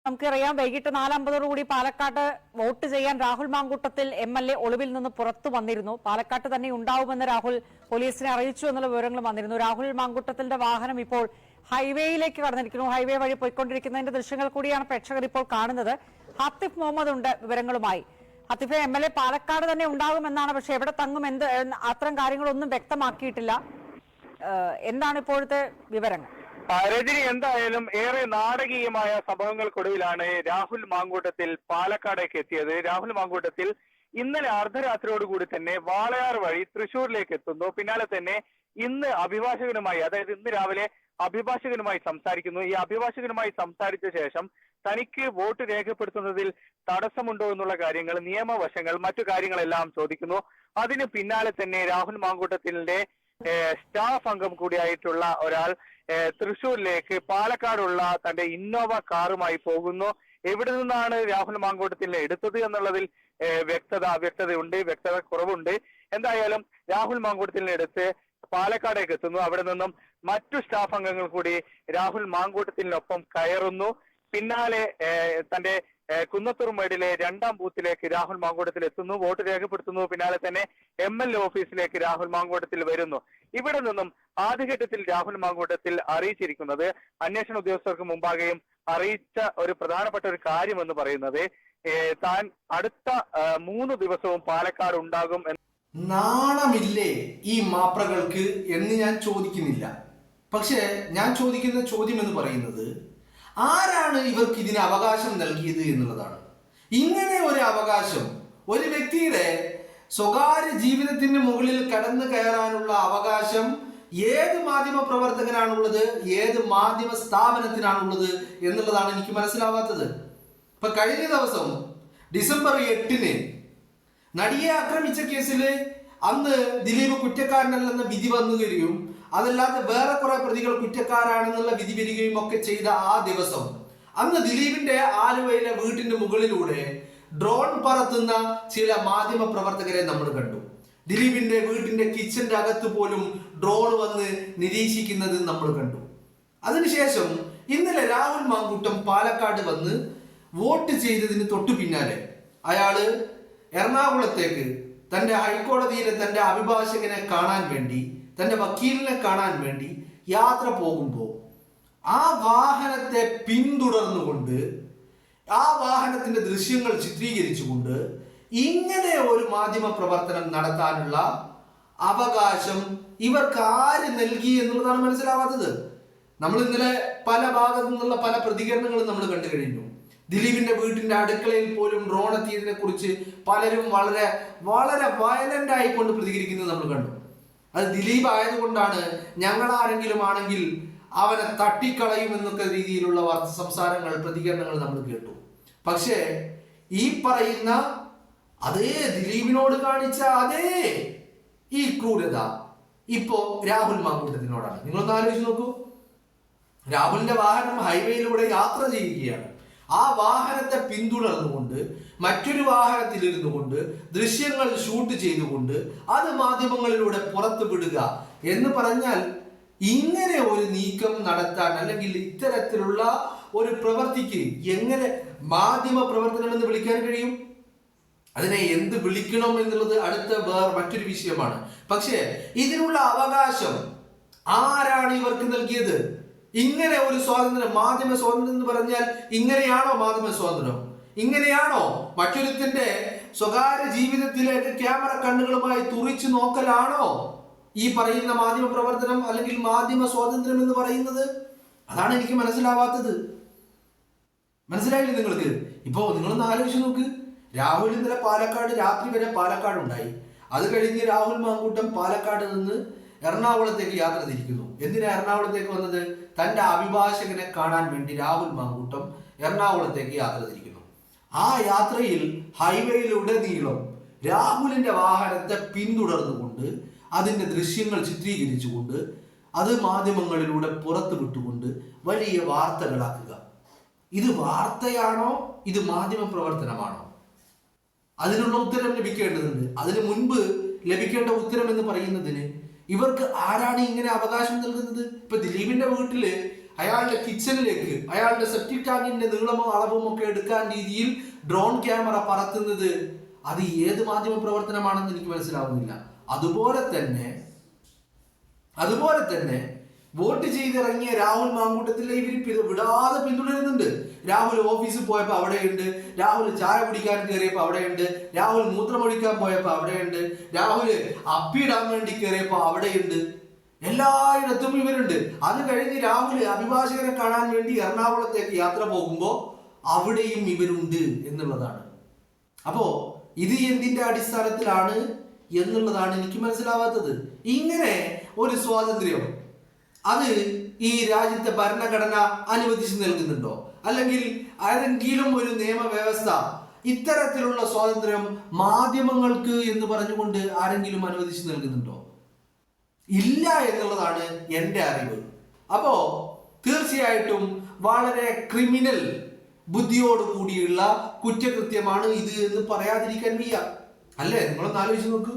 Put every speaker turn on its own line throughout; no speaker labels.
നമുക്കറിയാം വൈകിട്ട് 4:50 പാലക്കാട്ട് വോട്ട് ചെയ്യാൻ രാഹുൽ മാങ്കൂട്ടത്തിൽ MLA ഒളിവിൽ നിന്ന് പുറത്തു വന്നിരുന്നു. പാലക്കാട്ട് തന്നെ ഉണ്ടാവുമെന്ന് രാഹുൽ പോലീസിനെ അറിയിച്ചു എന്നുള്ള വിവരങ്ങൾ വന്നിരുന്നു. രാഹുൽ മാങ്കൂട്ടത്തിന്റെ വാഹനം ഇപ്പോൾ ഹൈവേയിലേക്ക് കടന്നിരിക്കുന്നു. ഹൈവേ വഴി പോയിക്കൊണ്ടിരിക്കുന്നതിന്റെ ദൃശ്യങ്ങൾ കൂടിയാണ് പ്രേക്ഷകർ ഇപ്പോൾ കാണുന്നത്. ഹാത്തിഫ് മുഹമ്മദ് ഉണ്ട് വിവരങ്ങളുമായി. ഹാത്തിഫെ, MLA പാലക്കാട് തന്നെ ഉണ്ടാകുമെന്നാണ്, പക്ഷെ എവിടെ തങ്ങും അത്തരം കാര്യങ്ങളൊന്നും വ്യക്തമാക്കിയിട്ടില്ല. എന്താണ് ഇപ്പോഴത്തെ വിവരങ്ങൾ?
രജനി, എന്തായാലും ഏറെ നാടകീയമായ സംഭവങ്ങൾക്കൊടുവിലാണ് രാഹുൽ മാങ്കൂട്ടത്തിൽ പാലക്കാടേക്ക് എത്തിയത്. രാഹുൽ മാങ്കൂട്ടത്തിൽ ഇന്നലെ അർദ്ധരാത്രിയോടുകൂടി തന്നെ വാളയാർ വഴി തൃശൂരിലേക്ക് എത്തുന്നു. പിന്നാലെ തന്നെ ഇന്ന് അഭിഭാഷകനുമായി, അതായത് ഇന്ന് രാവിലെ അഭിഭാഷകനുമായി സംസാരിക്കുന്നു. ഈ അഭിഭാഷകനുമായി സംസാരിച്ച ശേഷം തനിക്ക് വോട്ട് രേഖപ്പെടുത്തുന്നതിൽ തടസ്സമുണ്ടോ എന്നുള്ള കാര്യങ്ങൾ, നിയമവശങ്ങൾ, മറ്റു കാര്യങ്ങളെല്ലാം ചോദിക്കുന്നു. അതിന് പിന്നാലെ തന്നെ രാഹുൽ മാങ്കൂട്ടത്തിന്റെ സ്റ്റാഫ് അംഗം കൂടിയായിട്ടുള്ള ഒരാൾ തൃശൂരിലേക്ക് പാലക്കാടുള്ള തന്റെ ഇന്നോവ കാറുമായി പോകുന്നു. എവിടെ നിന്നാണ് രാഹുൽ മാങ്കൂട്ടത്തിനെ എടുത്തത് എന്നുള്ളതിൽ വ്യക്തത കുറവുണ്ട്. എന്തായാലും രാഹുൽ മാങ്കൂട്ടത്തിനെ എടുത്ത് പാലക്കാടേക്ക് എത്തുന്നു. അവിടെ നിന്നും മറ്റു സ്റ്റാഫ് അംഗങ്ങൾ കൂടി രാഹുൽ മാങ്കൂട്ടത്തിനൊപ്പം കയറുന്നു. പിന്നാലെ തന്റെ കുന്നത്തൂർ മേടിലെ 2ാം ബൂത്തിലേക്ക് രാഹുൽ മാങ്കൂട്ടത്തിൽ എത്തുന്നു, വോട്ട് രേഖപ്പെടുത്തുന്നു. പിന്നാലെ തന്നെ MLA ഓഫീസിലേക്ക് രാഹുൽ മാങ്കൂട്ടത്തിൽ വരുന്നു. ഇവിടെ നിന്നും ആദ്യഘട്ടത്തിൽ രാഹുൽ മാങ്കൂട്ടത്തിൽ അറിയിച്ചിരിക്കുന്നത്, അന്വേഷണ ഉദ്യോഗസ്ഥർക്ക് മുമ്പാകെയും അറിയിച്ച ഒരു പ്രധാനപ്പെട്ട ഒരു കാര്യം എന്ന് പറയുന്നത്, താൻ അടുത്ത 3 ദിവസവും പാലക്കാട് ഉണ്ടാകും.
നാണമില്ലേ ഈ മാപ്രകൾക്ക് എന്ന് ഞാൻ ചോദിക്കുന്നില്ല. പക്ഷേ ഞാൻ ചോദിക്കുന്ന ചോദ്യം എന്ന് പറയുന്നത്, ആരാണ് ഇവർക്ക് ഇതിന് അവകാശം നൽകിയത് എന്നുള്ളതാണ്. ഇങ്ങനെ ഒരു അവകാശം, ഒരു വ്യക്തിയുടെ സ്വകാര്യ ജീവിതത്തിന് മുകളിൽ കടന്നു കയറാനുള്ള അവകാശം ഏത് മാധ്യമ പ്രവർത്തകനാണുള്ളത്, ഏത് മാധ്യമ സ്ഥാപനത്തിനാണുള്ളത് എന്നുള്ളതാണ് എനിക്ക് മനസ്സിലാവാത്തത്. ഇപ്പൊ കഴിഞ്ഞ ദിവസം ഡിസംബർ 8-ന് നടിയെ ആക്രമിച്ച കേസിൽ അന്ന് ദിലീപ് കുറ്റക്കാരനല്ലെന്ന വിധി വന്നുകയും അതല്ലാതെ വേറെ കുറെ പ്രതികൾ കുറ്റക്കാരാണെന്നുള്ള വിധി വരികയും ഒക്കെ ചെയ്ത ആ ദിവസം, അന്ന് ദിലീപിന്റെ ആലുവയിലെ വീട്ടിന്റെ മുകളിലൂടെ ഡ്രോൺ പറത്തുന്ന ചില മാധ്യമ പ്രവർത്തകരെ നമ്മൾ കണ്ടു. ദിലീപിന്റെ വീട്ടിന്റെ കിച്ചന്റെ അകത്ത് പോലും ഡ്രോൺ വന്ന് നിരീക്ഷിക്കുന്നത് നമ്മൾ കണ്ടു. അതിനുശേഷം ഇന്നലെ രാഹുൽ മാങ്കൂട്ടം പാലക്കാട് വന്ന് വോട്ട് ചെയ്തതിന് തൊട്ടു പിന്നാലെ അയാള് എറണാകുളത്തേക്ക് തന്റെ ഹൈക്കോടതിയിലെ തന്റെ അഭിഭാഷകനെ കാണാൻ വേണ്ടി, തന്റെ വക്കീലിനെ കാണാൻ വേണ്ടി യാത്ര പോകുമ്പോൾ ആ വാഹനത്തെ പിന്തുടർന്നുകൊണ്ട്, ആ വാഹനത്തിന്റെ ദൃശ്യങ്ങൾ ചിത്രീകരിച്ചുകൊണ്ട് ഇങ്ങനെ ഒരു മാധ്യമ പ്രവർത്തനം നടത്താനുള്ള അവകാശം ഇവർക്ക് ആര് നൽകി എന്നുള്ളതാണ് മനസ്സിലാവാത്തത്. നമ്മൾ ഇന്നലെ പല ഭാഗത്തു നിന്നുള്ള പല പ്രതികരണങ്ങളും നമ്മൾ കണ്ടു കഴിഞ്ഞു. ദിലീപിന്റെ വീട്ടിന്റെ അടുക്കളയിൽ പോലും ഡ്രോൺ എത്തിയതിനെ കുറിച്ച് പലരും വളരെ വളരെ വയലന്റ് ആയിക്കൊണ്ട് പ്രതികരിക്കുന്നത് നമ്മൾ കണ്ടു. അത് ദിലീപ് ആയതുകൊണ്ടാണ്, ഞങ്ങൾ ആരെങ്കിലും ആണെങ്കിൽ അവനെ തട്ടിക്കളയും എന്നൊക്കെ രീതിയിലുള്ള സംസാരങ്ങൾ, പ്രതികരണങ്ങൾ നമ്മൾ കേട്ടു. പക്ഷേ ഈ പറയുന്ന അതേ ദിലീപിനോട് കാണിച്ച അതേ ഈ ക്രൂരത ഇപ്പോ രാഹുൽ മാങ്കൂട്ടത്തിനോടാണ്. നിങ്ങളൊന്ന് ആലോചിച്ച് നോക്കൂ. രാഹുലിന്റെ വാഹനം ഹൈവേയിലൂടെ യാത്ര ചെയ്യുകയാണ്. ആ വാഹനത്തെ പിന്തുടർന്നുകൊണ്ട് മറ്റൊരു വാഹനത്തിലിരുന്നു കൊണ്ട് ദൃശ്യങ്ങൾ ഷൂട്ട് ചെയ്തുകൊണ്ട് അത് മാധ്യമങ്ങളിലൂടെ പുറത്തു വിടുക എന്ന് പറഞ്ഞാൽ, ഇങ്ങനെ ഒരു നീക്കം നടത്താൻ അല്ലെങ്കിൽ ഇത്തരത്തിലുള്ള ഒരു പ്രവൃത്തിക്ക് എങ്ങനെ മാധ്യമ പ്രവർത്തനം എന്ന് വിളിക്കാൻ കഴിയും? അതിനെ എന്ത് വിളിക്കണം എന്നുള്ളത് അടുത്ത മറ്റൊരു വിഷയമാണ്. പക്ഷേ ഇതിനുള്ള അവകാശം ആരാണ് ഇവർക്ക് നൽകിയത്? ഇങ്ങനെ ഒരു സ്വാതന്ത്ര്യം, മാധ്യമ സ്വാതന്ത്ര്യം എന്ന് പറഞ്ഞാൽ ഇങ്ങനെയാണോ മാധ്യമ സ്വാതന്ത്ര്യം? ഇങ്ങനെയാണോ മറ്റൊരുത്തിന്റെ സ്വകാര്യ ജീവിതത്തിലേക്ക് ക്യാമറ കണ്ണുകളുമായി തുറിച്ചു നോക്കലാണോ ഈ പറയുന്ന മാധ്യമ പ്രവർത്തനം അല്ലെങ്കിൽ മാധ്യമ സ്വാതന്ത്ര്യം എന്ന് പറയുന്നത്? അതാണ് എനിക്ക് മനസ്സിലാവാത്തത്. മനസ്സിലായില്ലേ നിങ്ങൾക്ക്? ഇപ്പോ നിങ്ങളൊന്ന് ആലോചിച്ച് നോക്ക്. രാഹുൽ ഇന്നലെ പാലക്കാട് രാത്രി വരെ പാലക്കാട് ഉണ്ടായി. അത് കഴിഞ്ഞ് രാഹുൽ മാങ്കൂട്ടം പാലക്കാട് നിന്ന് എറണാകുളത്തേക്ക് യാത്ര തിരിക്കുന്നു. എന്തിനാ എറണാകുളത്തേക്ക് വന്നത്? തന്റെ അഭിഭാഷകനെ കാണാൻ വേണ്ടി രാഹുൽ മാങ്കൂട്ടം എറണാകുളത്തേക്ക് യാത്ര തിരിക്കുന്നു. ആ യാത്രയിൽ ഹൈവേയിലുടനീളം രാഹുലിന്റെ വാഹനത്തെ പിന്തുടർന്നുകൊണ്ട് അതിന്റെ ദൃശ്യങ്ങൾ ചിത്രീകരിച്ചുകൊണ്ട് അത് മാധ്യമങ്ങളിലൂടെ പുറത്തു വിട്ടുകൊണ്ട് വലിയ വാർത്തകളാക്കുക. ഇത് വാർത്തയാണോ? ഇത് മാധ്യമ പ്രവർത്തനമാണോ? അതിനുള്ള ഉത്തരം ലഭിക്കേണ്ടതുണ്ട്. അതിനു മുൻപ് ലഭിക്കേണ്ട ഉത്തരം എന്ന് പറയുന്നതിന് ഇവർക്ക് ആരാണ് ഇങ്ങനെ അവകാശം നൽകുന്നത്? ഇപ്പൊ ദിലീപിന്റെ വീട്ടില് അയാളുടെ കിച്ചണിലേക്ക് അയാളുടെ സെപ്റ്റിക് ടാങ്കിന്റെ നീളമോ അളവും ഒക്കെ എടുക്കാൻ രീതിയിൽ ഡ്രോൺ ക്യാമറ പറത്തുന്നത് അത് ഏത് മാധ്യമ പ്രവർത്തനമാണെന്ന് എനിക്ക് മനസ്സിലാവുന്നില്ല. അതുപോലെ തന്നെ വോട്ട് ചെയ്തിറങ്ങിയ രാഹുൽ മാങ്കൂട്ടത്തിലെ ഇവർ വിടാതെ പിന്തുടരുന്നുണ്ട്. രാഹുൽ ഓഫീസിൽ പോയപ്പോ അവിടെയുണ്ട്, രാഹുൽ ചായ കുടിക്കാൻ കയറിയപ്പോ അവിടെയുണ്ട്, രാഹുൽ മൂത്രമൊഴിക്കാൻ പോയപ്പോ അവിടെയുണ്ട്, രാഹുൽ അപ്പിയിടാൻ വേണ്ടി കയറിയപ്പോ അവിടെയുണ്ട്. എല്ലായിടത്തും ഇവരുണ്ട്. അത് കഴിഞ്ഞ് രാഹുൽ അഭിഭാഷകനെ കാണാൻ വേണ്ടി എറണാകുളത്തേക്ക് യാത്ര പോകുമ്പോ അവിടെയും ഇവരുണ്ട് എന്നുള്ളതാണ്. അപ്പോ ഇത് എന്തിന്റെ അടിസ്ഥാനത്തിലാണ് എന്നുള്ളതാണ് എനിക്ക് മനസ്സിലാവാത്തത്. ഇങ്ങനെ ഒരു സ്വാതന്ത്ര്യം അത് ഈ രാജ്യത്തെ ഭരണഘടന അനുവദിച്ചു നൽകുന്നുണ്ടോ? അല്ലെങ്കിൽ ഏതെങ്കിലും ഒരു നിയമവ്യവസ്ഥ ഇത്തരത്തിലുള്ള സ്വാതന്ത്ര്യം മാധ്യമങ്ങൾക്ക് എന്ന് പറഞ്ഞുകൊണ്ട് ആരെങ്കിലും അനുവദിച്ചു നൽകുന്നുണ്ടോ? ഇല്ല എന്നുള്ളതാണ് എൻ്റെ അറിവ്. അപ്പോ തീർച്ചയായിട്ടും വളരെ ക്രിമിനൽ ബുദ്ധിയോട് കൂടിയുള്ള കുറ്റകൃത്യമാണ് ഇത് എന്ന് പറയാതിരിക്കാൻ വയ്യ. അല്ലേ? നിങ്ങളൊന്ന് ആലോചിച്ച് നോക്കൂ.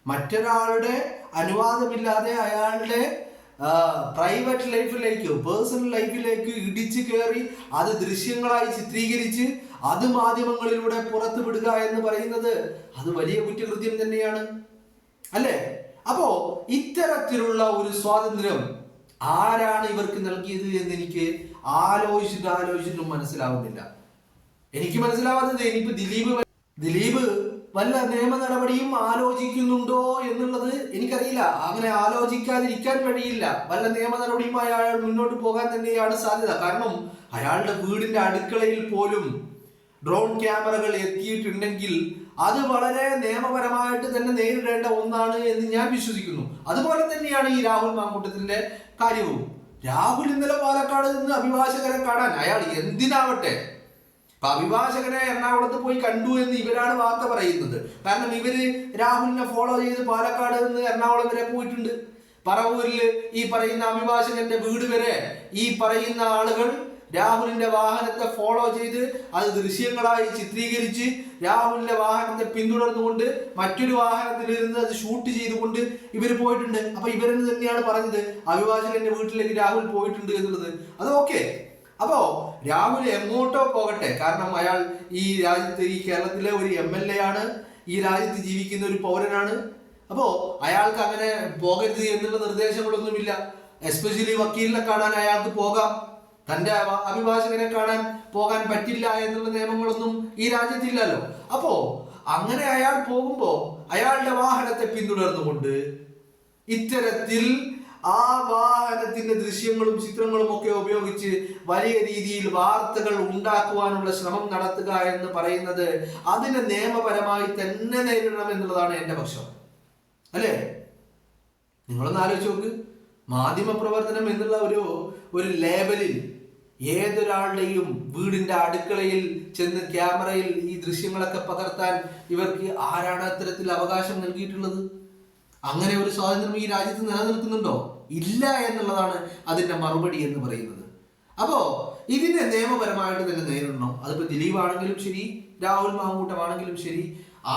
മറ്റൊരാളുടെ അനുവാദമില്ലാതെ അയാളുടെ പ്രൈവറ്റ് ലൈഫിലേക്ക്, പേഴ്സണൽ ലൈഫിലേക്ക് ഇടിച്ചു കയറി അത് ദൃശ്യങ്ങളായി ചിത്രീകരിച്ച് അത് മാധ്യമങ്ങളിലൂടെ പുറത്തു വിടുക എന്ന് പറയുന്നത് അത് വലിയ കുറ്റകൃത്യം തന്നെയാണ്. അല്ലേ? അപ്പോ ഇത്തരത്തിലുള്ള ഒരു സ്വാതന്ത്ര്യം ആരാണ് ഇവർക്ക് നൽകിയത് എന്ന് എനിക്ക് ആലോചിച്ചിട്ടും മനസ്സിലാവുന്നില്ല. എനിക്ക് മനസ്സിലാവാത്തത് ഇനിയിപ്പോ ദിലീപ് വല്ല നിയമ നടപടിയും ആലോചിക്കുന്നുണ്ടോ എന്നുള്ളത് എനിക്കറിയില്ല. അങ്ങനെ ആലോചിക്കാതിരിക്കാൻ കഴിയില്ല. വല്ല നിയമ നടപടിയുമായി അയാൾ മുന്നോട്ട് പോകാൻ തന്നെയാണ് സാധ്യത. കാരണം അയാളുടെ വീടിന്റെ അടുക്കളയിൽ പോലും ഡ്രോൺ ക്യാമറകൾ എത്തിയിട്ടുണ്ടെങ്കിൽ അത് വളരെ നിയമപരമായിട്ട് തന്നെ നേരിടേണ്ട ഒന്നാണ് എന്ന് ഞാൻ വിശ്വസിക്കുന്നു. അതുപോലെ തന്നെയാണ് ഈ രാഹുൽ മാങ്കൂട്ടത്തിന്റെ കാര്യവും. രാഹുൽ ഇന്നലെ പാലക്കാട് നിന്ന് അഭിഭാഷകരെ കാണാൻ അയാൾ എന്തിനാവട്ടെ, അഭിഭാഷകനെ എറണാകുളത്ത് പോയി കണ്ടു എന്ന് ഇവരാണ് വാർത്ത പറയുന്നത്. കാരണം ഇവര് രാഹുലിനെ ഫോളോ ചെയ്ത് പാലക്കാട് നിന്ന് എറണാകുളം വരെ പോയിട്ടുണ്ട്. പറവൂരിൽ ഈ പറയുന്ന അഭിഭാഷകന്റെ വീട് വരെ ഈ പറയുന്ന ആളുകൾ രാഹുലിന്റെ വാഹനത്തെ ഫോളോ ചെയ്ത് അത് ദൃശ്യങ്ങളായി ചിത്രീകരിച്ച് രാഹുലിന്റെ വാഹനത്തെ പിന്തുടർന്നുകൊണ്ട് മറ്റൊരു വാഹനത്തിൽ ഇരുന്ന് അത് ഷൂട്ട് ചെയ്തുകൊണ്ട് ഇവർ പോയിട്ടുണ്ട്. അപ്പൊ ഇവരെന്ന് തന്നെയാണ് പറഞ്ഞത് അഭിഭാഷകന്റെ വീട്ടിലേക്ക് രാഹുൽ പോയിട്ടുണ്ട് എന്നുള്ളത്. അത് ഓക്കെ. അപ്പോ രാഹുൽ എങ്ങോട്ടോ പോകട്ടെ, കാരണം അയാൾ ഈ രാജ്യത്ത്, ഈ കേരളത്തിലെ ഒരു MLA ആണ്, ഈ രാജ്യത്ത് ജീവിക്കുന്ന ഒരു പൗരനാണ്. അപ്പോ അയാൾക്ക് അങ്ങനെ പോകരുത് എന്നുള്ള നിർദ്ദേശങ്ങളൊന്നുമില്ല. എസ്പെഷ്യലി വക്കീലിനെ കാണാൻ അയാൾക്ക് പോകാം, തന്റെ അഭിഭാഷകനെ കാണാൻ പോകാൻ പറ്റില്ല എന്നുള്ള നിയമങ്ങളൊന്നും ഈ രാജ്യത്തില്ലല്ലോ. അപ്പോ അങ്ങനെ അയാൾ പോകുമ്പോ അയാളുടെ വാഹനത്തെ പിന്തുടർന്നുകൊണ്ട് ഇത്തരത്തിൽ ആ വാഹനത്തിന്റെ ദൃശ്യങ്ങളും ചിത്രങ്ങളും ഒക്കെ ഉപയോഗിച്ച് വലിയ രീതിയിൽ വാർത്തകൾ ഉണ്ടാക്കുവാനുള്ള ശ്രമം നടത്തുക എന്ന് പറയുന്നത് അതിനെ നിയമപരമായി തന്നെ നേരിടണം എന്നുള്ളതാണ് എന്റെ പക്ഷം. അല്ലേ? നിങ്ങളൊന്ന് ആലോചിച്ച് നോക്ക്. മാധ്യമ പ്രവർത്തനം എന്നുള്ള ഒരു ലേബലിൽ ഏതൊരാളുടെയും വീടിന്റെ അടുക്കളയിൽ ചെന്ന് ക്യാമറയിൽ ഈ ദൃശ്യങ്ങളൊക്കെ പകർത്താൻ ഇവർക്ക് ആരാണ് അത്തരത്തിൽ അവകാശം നൽകിയിട്ടുള്ളത്? അങ്ങനെ ഒരു സ്വാതന്ത്ര്യം ഈ രാജ്യത്ത് നിലനിൽക്കുന്നുണ്ടോ? ഇല്ല എന്നുള്ളതാണ് അതിന്റെ മറുപടി എന്ന് പറയുന്നത്. അപ്പോ ഇതിനെ നിയമപരമായിട്ട് തന്നെ നേരിടണം. അതിപ്പോ ദിലീപ് ആണെങ്കിലും ശരി, രാഹുൽ മാങ്കൂട്ടമാണെങ്കിലും ശരി,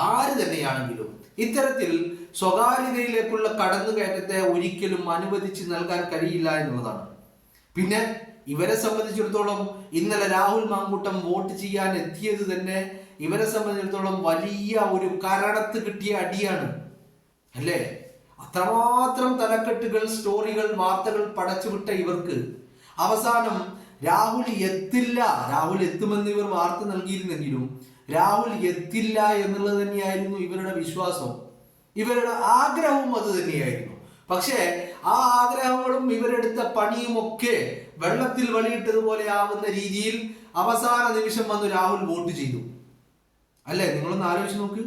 ആര് തന്നെയാണെങ്കിലും ഇത്തരത്തിൽ സ്വകാര്യതയിലേക്കുള്ള കടന്നുകയറ്റത്തെ ഒരിക്കലും അനുവദിച്ച് നൽകാൻ കഴിയില്ല എന്നുള്ളതാണ്. പിന്നെ ഇവരെ സംബന്ധിച്ചിടത്തോളം ഇന്നലെ രാഹുൽ മാങ്കൂട്ടം വോട്ട് ചെയ്യാൻ എത്തിയത് തന്നെ ഇവരെ സംബന്ധിച്ചിടത്തോളം വലിയ ഒരു കരണത്ത് കിട്ടിയ അടിയാണ്. അല്ലേ? അത്രമാത്രം തലക്കെട്ടുകൾ, സ്റ്റോറികൾ, വാർത്തകൾ പടച്ചുവിട്ട ഇവർക്ക് അവസാനം രാഹുൽ എത്തില്ല, രാഹുൽ എത്തുമെന്ന് ഇവർ വാർത്ത നൽകിയിരുന്നെങ്കിലും രാഹുൽ എത്തില്ല എന്നുള്ളത് തന്നെയായിരുന്നു ഇവരുടെ വിശ്വാസം, ഇവരുടെ ആഗ്രഹവും അത് തന്നെയായിരുന്നു. പക്ഷേ ആ ആഗ്രഹങ്ങളും ഇവരെടുത്ത പണിയുമൊക്കെ വെള്ളത്തിൽ വളിയിട്ടതുപോലെ ആവുന്ന രീതിയിൽ അവസാന നിമിഷം വന്ന് രാഹുൽ വോട്ട് ചെയ്തു. അല്ലേ? നിങ്ങളൊന്ന് ആലോചിച്ച് നോക്ക്.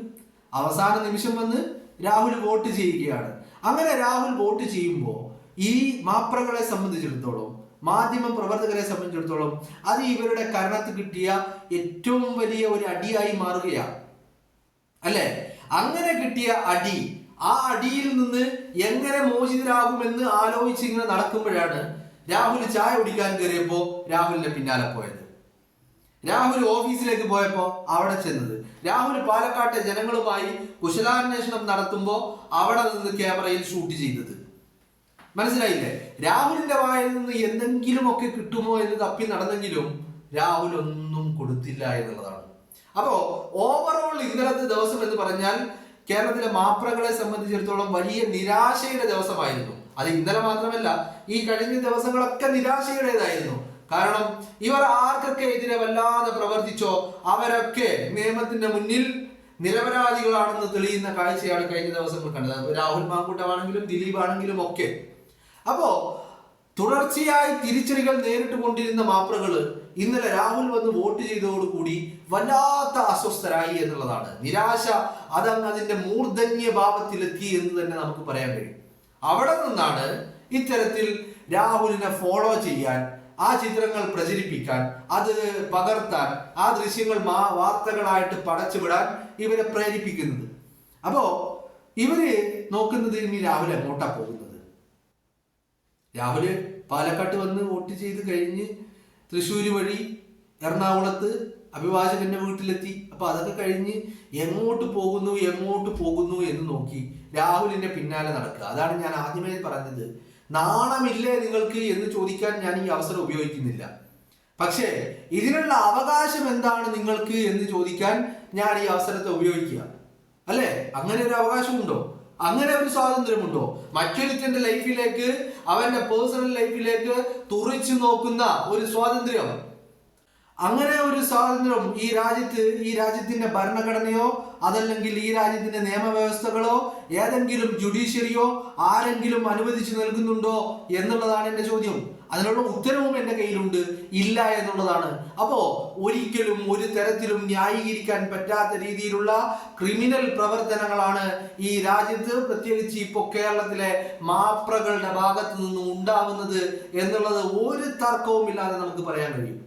അവസാന നിമിഷം വന്ന് രാഹുൽ വോട്ട് ചെയ്യുകയാണ്. അങ്ങനെ രാഹുൽ വോട്ട് ചെയ്യുമ്പോൾ ഈ മാപ്രകളെ സംബന്ധിച്ചിടത്തോളം, മാധ്യമ പ്രവർത്തകരെ സംബന്ധിച്ചിടത്തോളം അത് ഇവരുടെ കരണത്ത് കിട്ടിയ ഏറ്റവും വലിയ ഒരു അടിയായി മാറുകയാണ്. അല്ലെ? അങ്ങനെ കിട്ടിയ അടി, ആ അടിയിൽ നിന്ന് എങ്ങനെ മോചിതരാകുമെന്ന് ആലോചിച്ച് ഇങ്ങനെ നടക്കുമ്പോഴാണ് രാഹുൽ ചായ കുടിക്കാൻ കയറിയപ്പോ രാഹുലിന്റെ പിന്നാലെ പോയത്, രാഹുൽ ഓഫീസിലേക്ക് പോയപ്പോ അവിടെ ചെന്നത്, രാഹുൽ പാലക്കാട്ടെ ജനങ്ങളുമായി കുശലാന്വേഷണം നടത്തുമ്പോൾ അവിടെ നിന്ന് ക്യാമറയിൽ ഷൂട്ട് ചെയ്തത്. മനസ്സിലായില്ലേ? രാഹുലിന്റെ വായിൽ നിന്ന് എന്തെങ്കിലും ഒക്കെ കിട്ടുമോ എന്ന് തപ്പി നടന്നെങ്കിലും രാഹുൽ ഒന്നും കൊടുത്തില്ല എന്നുള്ളതാണ്. അപ്പോ ഓവറോൾ ഇന്നലത്തെ ദിവസം എന്ന് പറഞ്ഞാൽ കേരളത്തിലെ മാപ്രകളെ സംബന്ധിച്ചിടത്തോളം വലിയ നിരാശയുടെ ദിവസമായിരുന്നു. അത് ഇന്നലെ മാത്രമല്ല, ഈ കഴിഞ്ഞ ദിവസങ്ങളൊക്കെ നിരാശയുടേതായിരുന്നു. കാരണം ഇവർ ആർക്കൊക്കെ എതിരെ വല്ലാതെ പ്രവർത്തിച്ചോ അവരൊക്കെ നിയമത്തിന്റെ മുന്നിൽ നിരപരാധികളാണെന്ന് തെളിയുന്ന കാഴ്ചയാണ് കഴിഞ്ഞ ദിവസങ്ങൾ കണ്ടത്. രാഹുൽ മാങ്കൂട്ടമാണെങ്കിലും ദിലീപ് ആണെങ്കിലും ഒക്കെ. അപ്പോ തുടർച്ചയായി തിരിച്ചടികൾ നേരിട്ട് കൊണ്ടിരുന്ന മാപ്രകള് ഇന്നലെ രാഹുൽ വന്ന് വോട്ട് ചെയ്തതോടുകൂടി വല്ലാത്ത അസ്വസ്ഥരായി എന്നുള്ളതാണ്. നിരാശ അതങ്ങ് അതിന്റെ മൂർധന്യ ഭാവത്തിലെത്തി എന്ന് തന്നെ നമുക്ക് പറയാൻ കഴിയും. അവിടെ നിന്നാണ് ഇത്തരത്തിൽ രാഹുലിനെ ഫോളോ ചെയ്യാൻ, ആ ചിത്രങ്ങൾ പ്രചരിപ്പിക്കാൻ, അത് പകർത്താൻ, ആ ദൃശ്യങ്ങൾ വാർത്തകളായിട്ട് പടച്ചുവിടാൻ ഇവരെ പ്രേരിപ്പിക്കുന്നത്. അപ്പോ ഇവര് നോക്കുന്നത് ഇനി രാഹുൽ എങ്ങോട്ടാ പോകുന്നത്. രാഹുല് പാലക്കാട്ട് വന്ന് വോട്ട് ചെയ്ത് കഴിഞ്ഞ് തൃശ്ശൂർ വഴി എറണാകുളത്ത് അഭിഭാഷകന്റെ വീട്ടിലെത്തി. അപ്പൊ അതൊക്കെ കഴിഞ്ഞ് എങ്ങോട്ട് പോകുന്നു എന്ന് നോക്കി രാഹുലിന്റെ പിന്നാലെ നടക്കുക. അതാണ് ഞാൻ ആദ്യമേ പറഞ്ഞത്. നാണമില്ലേ നിങ്ങൾക്ക് എന്ന് ചോദിക്കാൻ ഞാൻ ഈ അവസരം ഉപയോഗിക്കുന്നില്ല. പക്ഷേ ഇതിനുള്ള അവകാശം എന്താണ് നിങ്ങൾക്ക് എന്ന് ചോദിക്കാൻ ഞാൻ ഈ അവസരത്തെ ഉപയോഗിക്കുക. അല്ലേ? അങ്ങനെ ഒരു അവകാശമുണ്ടോ? അങ്ങനെ ഒരു സ്വാതന്ത്ര്യമുണ്ടോ? മറ്റൊരുത്തന്റെ ലൈഫിലേക്ക്, അവന്റെ പേഴ്സണൽ ലൈഫിലേക്ക് തുറിച്ചു നോക്കുന്ന ഒരു സ്വാതന്ത്ര്യം, അങ്ങനെ ഒരു സ്വാതന്ത്ര്യം ഈ രാജ്യത്തിന്റെ ഭരണഘടനയോ അതല്ലെങ്കിൽ ഈ രാജ്യത്തിന്റെ നിയമവ്യവസ്ഥകളോ ഏതെങ്കിലും ജുഡീഷ്യറിയോ ആരെങ്കിലും അനുവദിച്ചു നൽകുന്നുണ്ടോ എന്നുള്ളതാണ് എന്റെ ചോദ്യം. അതിനുള്ള ഉത്തരവും എന്റെ കയ്യിലുണ്ട്, ഇല്ല എന്നുള്ളതാണ്. അപ്പോ ഒരിക്കലും ഒരു തരത്തിലും ന്യായീകരിക്കാൻ പറ്റാത്ത രീതിയിലുള്ള ക്രിമിനൽ പ്രവർത്തനങ്ങളാണ് ഈ രാജ്യത്ത്, പ്രത്യേകിച്ച് ഇപ്പോ കേരളത്തിലെ മാപ്രകളുടെ ഭാഗത്ത് നിന്നും ഉണ്ടാവുന്നത് എന്നുള്ളത് ഒരു തർക്കവും ഇല്ലാതെ നമുക്ക് പറയാൻ കഴിയും.